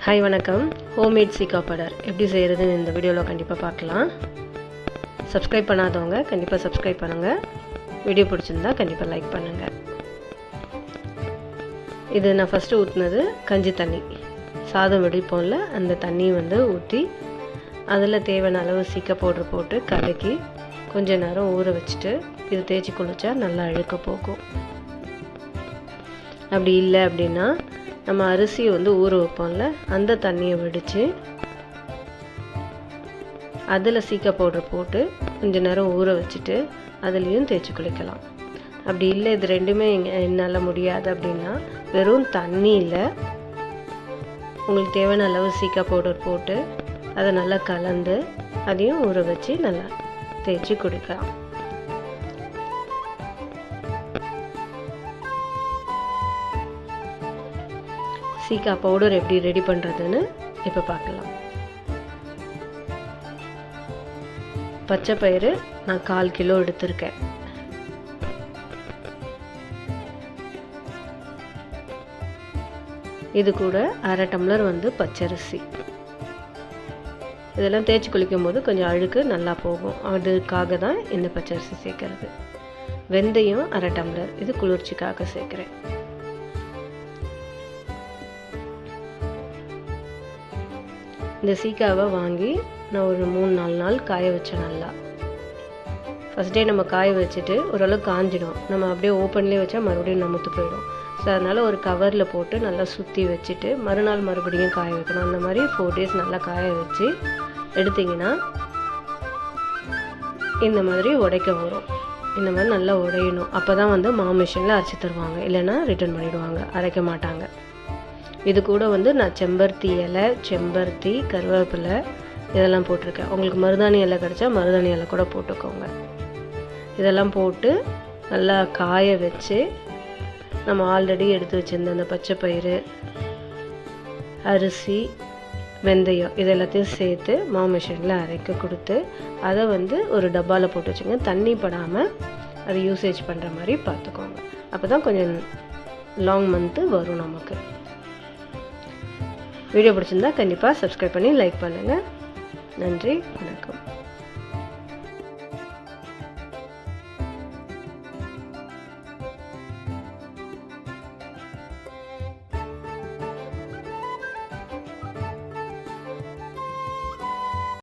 Hi வணக்கம். Homemade சீக்கா powder எப்படி செய்கிறதுன்னு இந்த வீடியோவில் கண்டிப்பாக பார்க்கலாம். சப்ஸ்கிரைப் பண்ணாதவங்க கண்டிப்பாக சப்ஸ்கிரைப் பண்ணுங்கள். வீடியோ பிடிச்சிருந்தா கண்டிப்பாக லைக் பண்ணுங்கள். இது நான் ஃபஸ்ட்டு ஊற்றினது கஞ்சி தண்ணி, சாதம் வெடிப்போம்ல அந்த தண்ணி ஊற்றி அதில் தேவையான அளவு சீக்கா பவுடர் போட்டு கலக்கி கொஞ்ச நேரம் ஊற வச்சுட்டு இது தேய்ச்சி குளித்தா நல்லா அழுக்க போகும். அப்படி இல்லை அப்படின்னா நம்ம அரிசியை ஊற வைப்போம்ல அந்த தண்ணியை வடித்து அதில் சீக்கா பவுடர் போட்டு கொஞ்ச நேரம் ஊற வச்சுட்டு அதுலேயும் தேய்ச்சி குளிக்கலாம். அப்படி இல்லை இது ரெண்டுமே என்னால் முடியாது அப்படின்னா வெறும் தண்ணியில் உங்களுக்கு தேவையான அளவு சீக்கா பவுடர் போட்டு அதை நல்லா கலந்து அதையும் ஊற வச்சு நல்லா தேய்ச்சி குடிக்கலாம். சீக்கா பவுடர் எப்படி ரெடி பண்ணுறதுன்னு இப்போ பார்க்கலாம். பச்சை பயிறு நான் 1/4 கிலோ எடுத்திருக்கேன். இது கூட 1/2 டம்ளர் பச்சரிசி. இதெல்லாம் தேய்ச்சி குளிக்கும் போது கொஞ்சம் அழுக்கு நல்லா போகும், அதுக்காக தான் இந்த பச்சரிசி சேர்க்கறது. வெந்தயம் 1/2 டம்ளர், இது குளிர்ச்சிக்காக சேர்க்குறேன். இந்த சீக்காவை வாங்கி நான் ஒரு 3-4 நாள் காய வச்சேன். நல்லா ஃபஸ்ட் டே நம்ம காய வச்சுட்டு ஓரளவுக்கு காஞ்சிடும், நம்ம அப்படியே ஓப்பன்லேயே வச்சா மறுபடியும் நமுத்து போயிடும். ஸோ அதனால் ஒரு கவரில் போட்டு நல்லா சுற்றி வச்சுட்டு மறுநாள் மறுபடியும் காய வைக்கணும். அந்த மாதிரி 4 days நல்லா காய வச்சு எடுத்திங்கன்னா இந்த மாதிரி உடைக்க வரும். இந்த மாதிரி நல்லா உடையணும். அப்போ தான் மாமிஷனில் அரைச்சி தருவாங்க, இல்லைன்னா ரிட்டர்ன் பண்ணிவிடுவாங்க, அரைக்க மாட்டாங்க. இது கூட நான் செம்பருத்தி இலை, செம்பருத்தி, கருவேப்பிலை இதெல்லாம் போட்டிருக்கேன். உங்களுக்கு மருதாணி இலை கிடச்சா மருதாணி இலை கூட போட்டுக்கோங்க. இதெல்லாம் போட்டு நல்லா காய வச்சு நம்ம ஆல்ரெடி எடுத்து வச்சுருந்த அந்த பச்சை பயிறு, அரிசி, வெந்தயம் இது எல்லாத்தையும் சேர்த்து மாமிஷனில் அரைக்க கொடுத்து அதை ஒரு டப்பாவில் போட்டு வச்சுங்க. தண்ணி படாமல் அதை யூசேஜ் பண்ணுற மாதிரி பார்த்துக்கோங்க. அப்போ தான் கொஞ்சம் லாங் மந்த்து வரும் நமக்கு. வீடியோ பிடிச்சிருந்தா கண்டிப்பாக சப்ஸ்கிரைப் பண்ணி லைக் பண்ணுங்கள். நன்றி, வணக்கம்.